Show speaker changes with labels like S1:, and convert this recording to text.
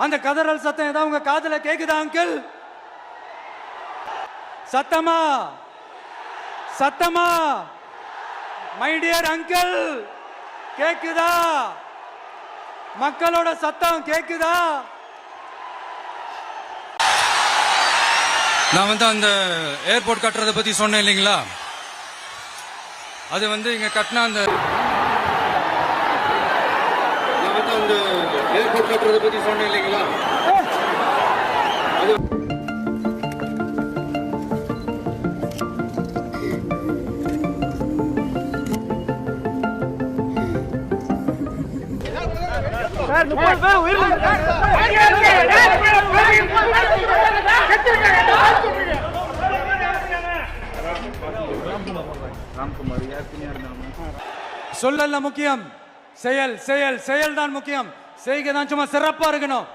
S1: அந்த கதறல் சத்தம் ஏதாவது உங்க காதுல கேக்குதா அங்கிள்? சத்தமா சத்தமா மை டியர் அங்கிள், கேக்குதா? மக்களோட சத்தம் கேக்குதா? நான் அந்த ஏர்போர்ட் கட்டுறதை பத்தி சொன்னேன் இல்லைங்களா? அது இங்க கட்டின அந்த ஏர்போர்ட் கட்டுறதை பத்தி சொன்னேன் இல்லைங்களா? அது சொல்லல முக்கியம், செயல் செயல் செயல் தான் முக்கியம். செய்கை தான் சும்மா சிறப்பா இருக்கணும்.